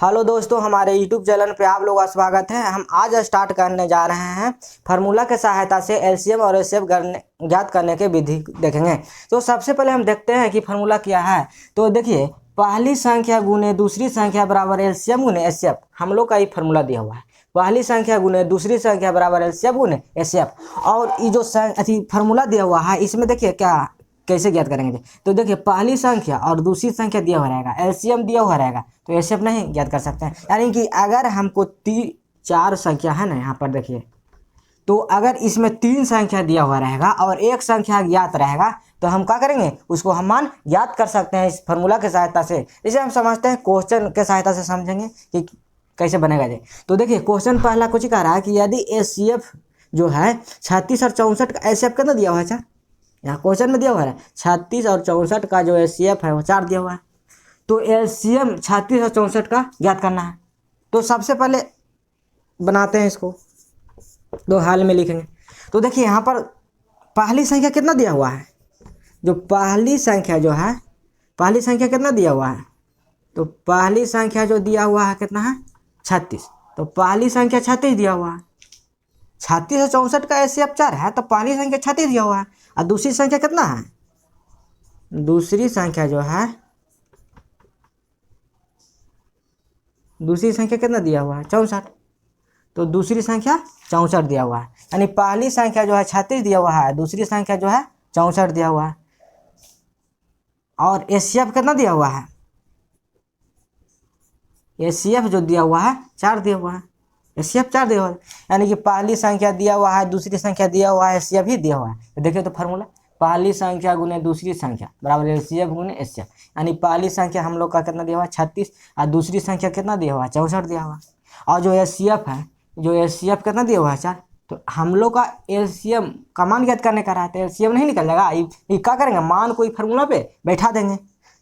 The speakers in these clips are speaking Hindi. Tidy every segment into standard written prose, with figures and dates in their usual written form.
हेलो दोस्तों, हमारे YouTube चैनल पे आप लोगों का स्वागत है। हम आज स्टार्ट करने जा रहे हैं फार्मूला के सहायता से एलसीएम और एचसीएफ ज्ञात करने के विधि देखेंगे। तो सबसे पहले हम देखते हैं कि फार्मूला क्या है। तो देखिए, पहली संख्या गुने दूसरी संख्या बराबर एलसीएम गुने एचसीएफ, हम लोग का ये फार्मूला दिया हुआ है। पहली संख्या गुने दूसरी संख्या बराबर एलसीएम गुने एचसीएफ। और ये जो फार्मूला दिया हुआ है, इसमें देखिए क्या कैसे ज्ञात करेंगे। तो देखिए, पहली संख्या और दूसरी संख्या दिया हुआ रहेगा, एलसीएम दिया हुआ रहेगा, तो एचसीएफ नहीं ज्ञात कर सकते हैं। यानी कि अगर हमको चार संख्या है ना, यहाँ पर देखिए, तो अगर इसमें तीन संख्या दिया हुआ रहेगा और एक संख्या ज्ञात रहेगा, तो हम क्या करेंगे, उसको हम मान ज्ञात कर सकते हैं इस फार्मूला की सहायता से। इसे हम समझते हैं क्वेश्चन के सहायता से समझेंगे कि कैसे बनेगा ये। तो देखिए, क्वेश्चन पहला कुछ कह रहा है कि यदि एचसीएफ जो है 36 और 64 का एचसीएफ कितना दिया हुआ है। चार यहाँ क्वेश्चन में दिया हुआ है 36 और 64 का जो एचसीएफ है वो 4 दिया हुआ है। तो एलसीएम 36 और 64 का ज्ञात करना है। तो सबसे पहले बनाते हैं इसको, दो हाल में लिखेंगे। तो देखिए, यहाँ पर पहली संख्या कितना दिया हुआ है, जो पहली संख्या जो है, पहली संख्या कितना दिया हुआ है, तो पहली संख्या जो दिया हुआ है कितना है 36। तो पहली संख्या 36 दिया हुआ है। 36 और 64 का एचसीएफ 4 है, तो पहली संख्या 36 दिया हुआ है। और दूसरी संख्या कितना है, दूसरी संख्या जो है, दूसरी संख्या कितना दिया हुआ है 64। तो दूसरी संख्या 64 दिया हुआ है। यानी पहली संख्या जो है 36 दिया हुआ है, दूसरी संख्या जो है 64 दिया हुआ है। और एचसीएफ कितना दिया हुआ है, एचसीएफ जो दिया हुआ है 4 दिया हुआ है। एचसीएफ 4 दिया हुआ है, यानी कि पहली संख्या दिया हुआ है, दूसरी संख्या दिया हुआ है, एचसीएफ ही दिया हुआ है। तो देखिए, तो फार्मूला पहली संख्या गुने दूसरी संख्या बराबर एलसीएफ गुने एचसीएफ। यानी पहली संख्या हम लोग का कितना दिया हुआ है 36, और दूसरी संख्या कितना दिया हुआ है 64 दिया हुआ है। और जो एचसीएफ है, जो एचसीएफ कितना दिया हुआ है 4। तो हम लोग का एलसीएम का मान ज्ञात करने का रहा है, तो एलसीएम नहीं निकल जाएगा। ये क्या करेंगे, मान कोई फार्मूला पे बैठा देंगे।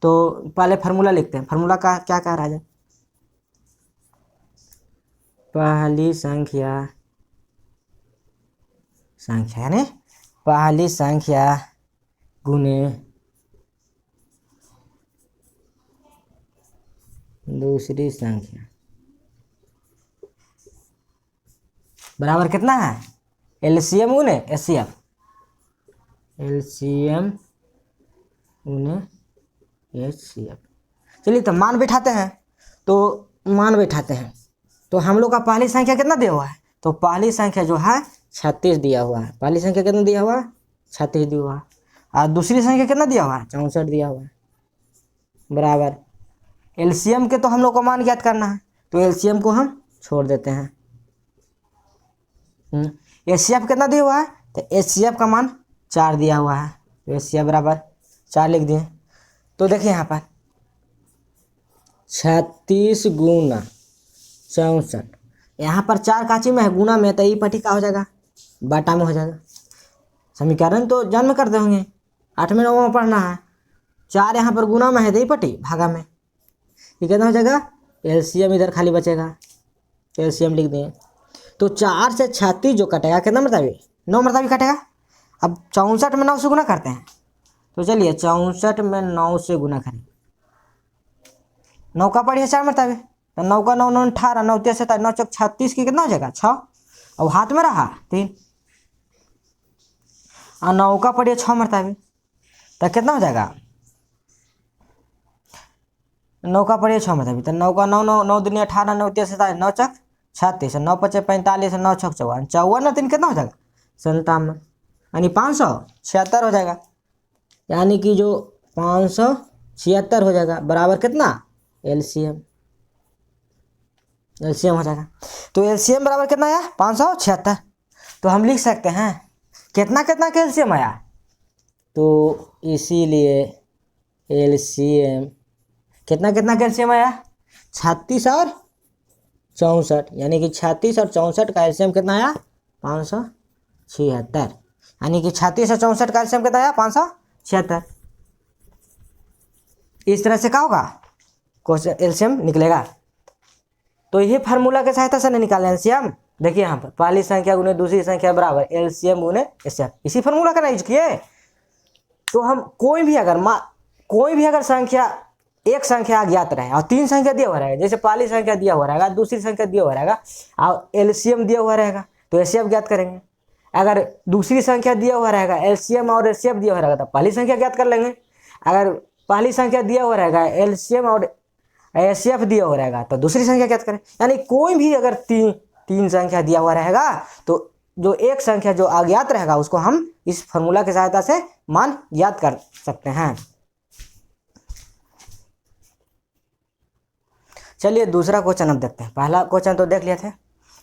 तो पहले फार्मूला लिखते हैं। फार्मूला का क्या कह रहा है, पहली संख्या यानी पहली संख्या गुने दूसरी संख्या बराबर कितना है एलसीएम गुने एचसीएफ, एलसीएम गुने एचसीएफ। चलिए, तो मान बैठाते हैं। तो मान बैठाते हैं, तो हम लोग का पहली संख्या कितना दिया हुआ है, तो पहली संख्या जो है 36 दिया हुआ है। पहली संख्या कितना दिया हुआ है 36 दिया हुआ है। और दूसरी संख्या कितना दिया हुआ है 64 दिया हुआ है। बराबर एलसीएम के तो हम लोग को मान ज्ञात करना है, तो एलसीएम को हम छोड़ देते हैं। एचसीएफ कितना दिया हुआ है, तो एचसीएफ का मान 4 दिया हुआ है, तो एचसीएफ बराबर 4 लिख दिए। तो देखिए, यहाँ पर 36 गुना 64, यहाँ पर 4 काची में है, गुना में, तो ये पट्टी का हो जाएगा, बाटा में हो जाएगा। समीकरण तो जन्म करते होंगे, 8वें 9वें में पढ़ना है। 4 यहाँ पर गुना में है, तो ये पट्टी भागा में, ये कितना हो जाएगा, एलसीएम इधर खाली बचेगा, एलसीएम लिख दिए। तो 4 से 36 जो कटेगा कितना मरतबा, 9 मरतबा कटेगा। अब 64 में 9 से गुना करते हैं, तो चलिए 64 में 9 से गुना करें। 9 का पड़ी है 4 मरतबा, तो 9 का 9 9 18, 9 3 27, 9 चौक 36 की कितना हो जाएगा 6। अब हाथ में रहा 3, और 9 का पड़ी है 6 मरतबा, तो कितना हो जाएगा, 9 का पड़ी है 6 मरतबा, तो 9 का 9 9 9 दूनी 18, 9 3 27, 9 चौक 36, 9 5 45, 9 6 54, 54 3 कितना हो जाएगा 57, यानी 576 हो जाएगा। यानी कि जो 576 हो जाएगा, बराबर कितना एलसीएम, एलसीएम हो जाएगा। तो एलसीएम बराबर कितना आया 576। तो हम लिख सकते हैं कितना कितना का एलसीएम आया, तो इसीलिए एलसीएम कितना कितना का एलसीएम आया 36 और 64, यानी कि 36 और 64 का एलसीएम कितना आया 576। यानी कि 36 और 64 का एलसीएम कितना आया 576। इस तरह से क्या होगा, क्वेश्चन एलसीएम निकलेगा। तो ये फार्मूला के सहायता से नहीं निकाले एलसीएम। देखिए, यहाँ पर पहली संख्या गुने दूसरी संख्या बराबर एलसीएम गुने एचसीएफ, इसी फार्मूला का ना यूज किए। तो हम कोई भी अगर संख्या एक संख्या अज्ञात रहे और तीन संख्या दिया हुआ रहेगा, जैसे पहली संख्या दिया हुआ रहेगा, दूसरी संख्या दिया हुआ रहेगा और एलसीएम दिया हुआ रहेगा तो एचसीएफ ज्ञात करेंगे। अगर दूसरी संख्या दिया हुआ रहेगा, एलसीएम और एचसीएफ दिया हुआ रहेगा तो पहली संख्या ज्ञात कर लेंगे। अगर पहली संख्या दिया हुआ रहेगा, एलसीएम और एचसीएफ दिया हुआ रहेगा तो दूसरी संख्या ज्ञात करें। यानी कोई भी अगर तीन संख्या दिया हुआ रहेगा तो जो एक संख्या जो अज्ञात रहेगा उसको हम इस फॉर्मूला की सहायता से मान ज्ञात कर सकते हैं। चलिए दूसरा क्वेश्चन अब देखते हैं। पहला क्वेश्चन तो देख लिए थे,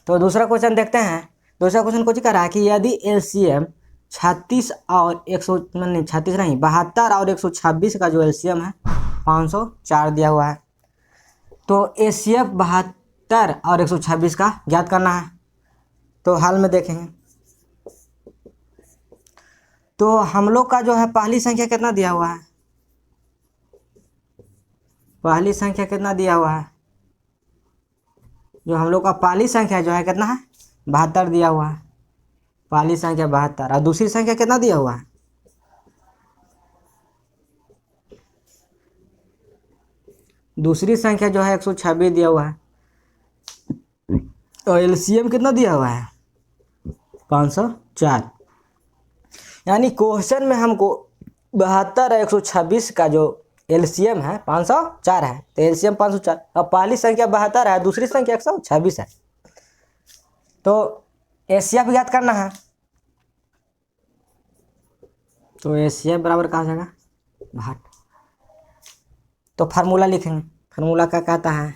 तो दूसरा क्वेश्चन देखते हैं। दूसरा क्वेश्चन कुछ कह रहा है कि यदि एलसीएम 36 और 72 और 126 का जो एलसीएम है 504 दिया हुआ है, तो एचसीएफ 72 और 126 का ज्ञात करना है। तो हाल में देखेंगे तो हम लोग का जो है पहली संख्या कितना दिया हुआ है, पहली संख्या कितना दिया हुआ है, जो हम लोग का पहली संख्या जो है कितना है 72 दिया हुआ है, पहली संख्या 72 और दूसरी संख्या कितना दिया हुआ है, दूसरी संख्या जो है 126 दिया हुआ है और एलसीएम कितना दिया हुआ है 504। यानी क्वेश्चन में हमको 72 और 126 का जो एलसीएम है 504 है, तो एलसीएम 504 और पहली संख्या 72 है, दूसरी संख्या 126 है, तो एचसीएफ ज्ञात करना है। तो एचसीएफ बराबर कहाँ हो जाएगा 62। तो फार्मूला लिखेंगे, फार्मूला क्या कहता है,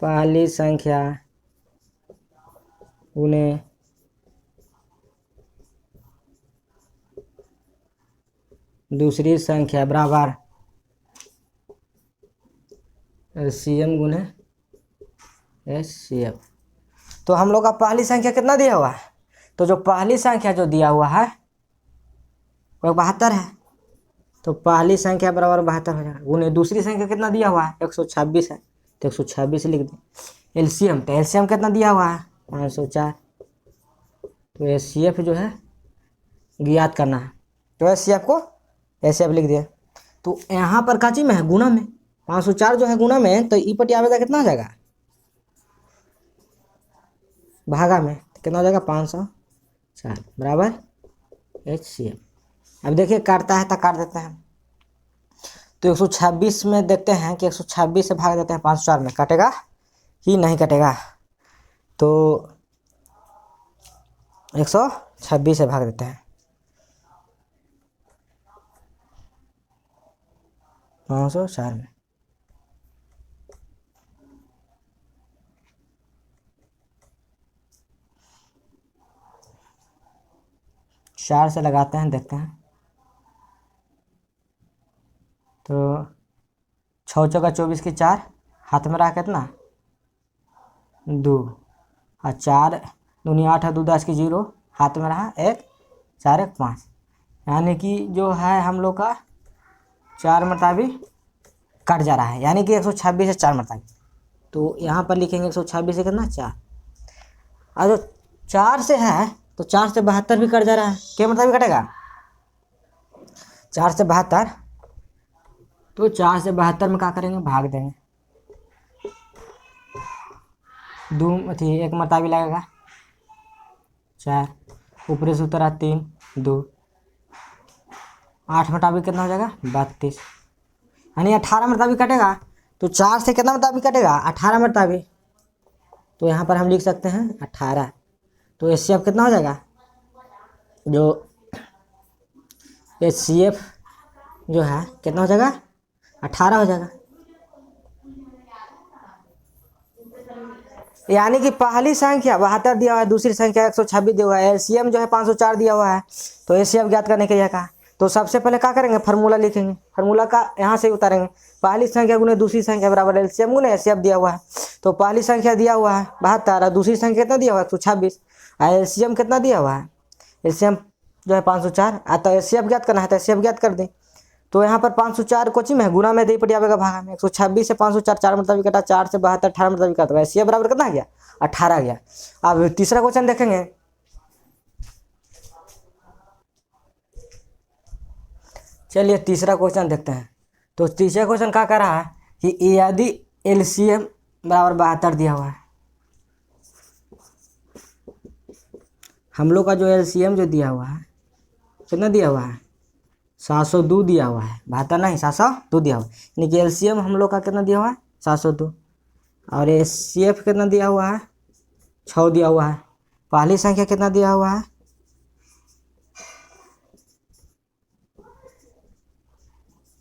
पहली संख्या गुने दूसरी संख्या बराबर एलसीएम गुने एचसीएफ। तो हम लोग का पहली संख्या कितना दिया हुआ है, तो जो पहली संख्या जो दिया हुआ है वो 72 है, तो पहली संख्या बराबर 72 हो जाएगा गुने दूसरी संख्या कितना दिया हुआ है 126 है, तो 126 लिख दें। एलसीएम, तो एलसीएम कितना दिया हुआ है 504, तो एचसीएफ जो है ज्ञात करना है। तो एचसीएफ को एचसीएफ लिख दिया। तो यहाँ पर काची में है गुना में, 504 जो है गुना में, तो ई पटी आवेगा कितना हो जाएगा भागा में, तो कितना हो जाएगा 504 बराबर एचसीएफ। अब देखिए काटता है तो काट देते हैं, तो 126 में देखते हैं कि 126 से भाग देते हैं 504 में, कटेगा कि नहीं कटेगा, तो 126 से भाग देते हैं 504 में। चार से लगाते हैं, देखते हैं, तो 6 चौका 24 की 4 हाथ में रहा कितना 2 और 4 दूनी 8 है 2 10 की 0 हाथ में रहा 1 4 1 5, यानी कि जो है हम लोग का 4 मरतबा कट जा रहा है, यानी कि 126 से 4 मरतबा। तो यहाँ पर लिखेंगे 126 से कितना 4, और जो 4 से है तो 4 से 72 भी कट जा रहा है, क्या मतलब कटेगा 4 से 72, तो 4 से 72 में क्या करेंगे भाग देंगे, 2 थी 1 मरतबा लगेगा 4, ऊपरी से उतरा 3 2, 8 मरतबा कितना हो जाएगा 32, यानी 18 मरतबा कटेगा। तो 4 से कितना मरतबा कटेगा 18 मरतबा, तो यहाँ पर हम लिख सकते हैं 18। तो एचसीएफ कितना हो जाएगा, जो एचसीएफ जो है कितना हो जाएगा 18 हो जाएगा। यानी कि पहली संख्या 72 दिया हुआ है, दूसरी संख्या 126 दिया हुआ है, एलसीएम जो है 504 दिया हुआ है, तो एचसीएफ ज्ञात करने के लिए कहा। तो सबसे पहले क्या करेंगे फार्मूला लिखेंगे, फार्मूला का यहाँ से उतारेंगे, पहली संख्या गुने दूसरी संख्या बराबर एलसीएम गुने एचसीएफ दिया हुआ है। तो पहली संख्या दिया हुआ है 72 और दूसरी संख्या कितना दिया हुआ है 126 और एलसीएम कितना दिया हुआ है, एलसीएम जो है 504, तो एचसीएफ ज्ञात करना है, तो एचसीएफ ज्ञात कर दें। तो यहाँ पर 504 कोची में है गुना में दे पड़ी आवेगा भागा में, 126 से 504 4 मतलब कटा, 4 से 72 18 मतलब कटा, तो एचसीएफ बराबर कितना गया 18 गया। अब तीसरा क्वेश्चन देखेंगे, चलिए तीसरा क्वेश्चन देखते हैं। तो तीसरा क्वेश्चन क्या कर रहा है कि यदि एलसीएम बराबर 72 दिया हुआ है, हम लोग का जो एलसीएम जो दिया हुआ है कितना दिया हुआ है 702 दिया हुआ है, 72 नहीं 702 दिया हुआ है, यानी कि एलसीएम हम लोग का कितना दिया हुआ है 702 और एचसीएफ कितना दिया हुआ है 6 दिया हुआ है। पहली संख्या कितना दिया हुआ है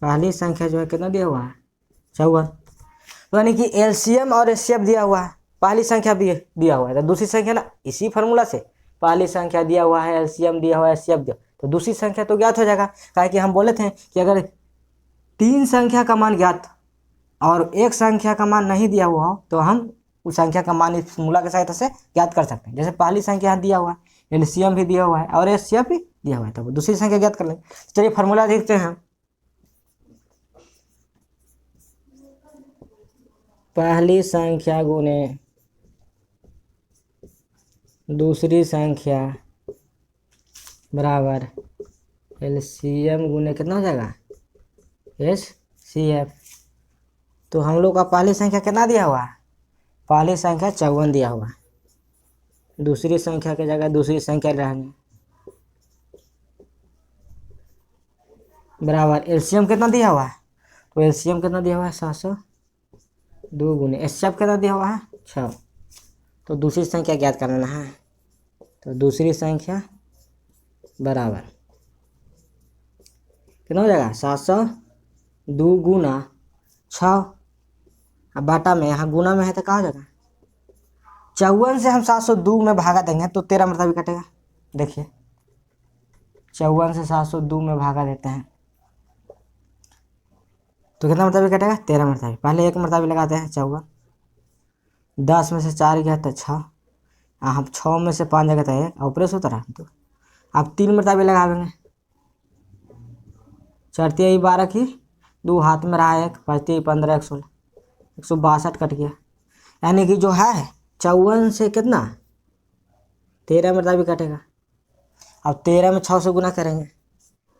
पहली संख्या जो है कितना दिया हुआ है 54। तो यानी कि एलसीएम और एचसीएफ दिया हुआ है, पहली संख्या भी दिया हुआ है, तो दूसरी संख्या ना इसी फार्मूला से पहली संख्या दिया हुआ है, एलसीएम दिया हुआ है, एचसीएफ दिया, तो दूसरी संख्या तो ज्ञात हो जाएगा। काहे कि हम बोले थे कि अगर 3 संख्या का मान ज्ञात और एक संख्या का मान नहीं दिया हुआ हो तो हम उस संख्या का मान इस फार्मूला की सहायता से ज्ञात कर सकते हैं। जैसे पहली संख्या दिया हुआ है, एलसीएम भी दिया हुआ है और एचसीएफ भी दिया हुआ है, तो दूसरी संख्या ज्ञात कर लेंगे। चलिए फार्मूला देखते हैं। पहली संख्या गुने दूसरी संख्या बराबर एलसीएम गुने कितना हो जाएगा एचसीएफ। तो हम लोग का पहली संख्या कितना दिया हुआ है, पहली संख्या 54 दिया हुआ है, दूसरी संख्या की जगह दूसरी संख्या रहेंगे बराबर एलसीएम कितना दिया हुआ है, तो एलसीएम कितना दिया हुआ है 702 गुने एचसीएफ कितना दिया हुआ है 6, तो दूसरी संख्या ज्ञात करना है। तो दूसरी संख्या बराबर कितना हो जाएगा 702 गुना 6, अब बाटा में यहाँ गुना में है तो क्या हो जाएगा 54 से हम 702 में भागा देंगे तो 13 मरतबा कटेगा। देखिए 54 से 702 में भागा देते हैं तो कितना मरतबा कटेगा 13 मरतबा। पहले एक मरतबा लगाते हैं 54, 10 में से 4 गया तो 6, हम 6 में से 5 जगह तो 1 ऊपर से उतरा, तो अब 3 मरतबा लगावेंगे, 4 तिहाई 12 की 2 हाथ में रहा 1, 5 तिहाई 15 116 162 कट गया, यानी कि जो है 54 से कितना 13 मरतबा कटेगा। अब 13 में 6 से गुना करेंगे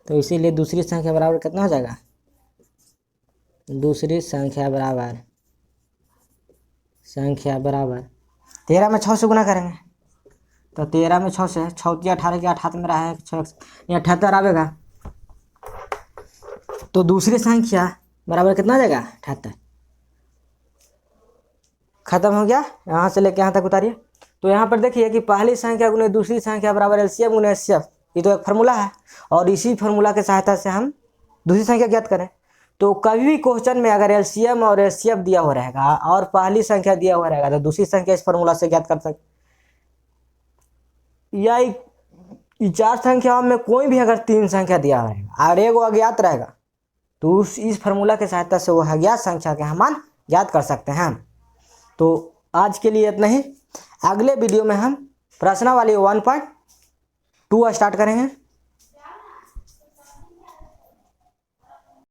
तो इसीलिए दूसरी संख्या बराबर कितना हो जाएगा, दूसरी संख्या बराबर 13 में 6 से गुना करेंगे तो 13 में 6 से 6 18 के 8 हाथ में रहा है 78 आवेगा, तो दूसरी संख्या बराबर कितना हो जाएगा 78। खत्म हो गया, यहाँ से लेके यहाँ तक उतारिए। तो यहाँ पर देखिए कि पहली संख्या गुने दूसरी संख्या बराबर एलसीएम गुने एचसीएफ, ये तो एक फार्मूला है और इसी फार्मूला की सहायता से हम दूसरी संख्या ज्ञात करें। तो कभी भी क्वेश्चन में अगर एलसीएम और एचसीएफ दिया हुआ रहेगा और पहली संख्या दिया हुआ रहेगा तो दूसरी संख्या इस फार्मूला से ज्ञात कर सकते, या 4 संख्याओं में कोई भी अगर 3 संख्या दिया हुआ रहेगा और एक अज्ञात रहेगा तो इस फार्मूला की सहायता से वो अज्ञात संख्या के हम मान ज्ञात कर सकते हैं। तो आज के लिए इतना ही, अगले वीडियो में हम प्रश्नावली 1.2 स्टार्ट करेंगे।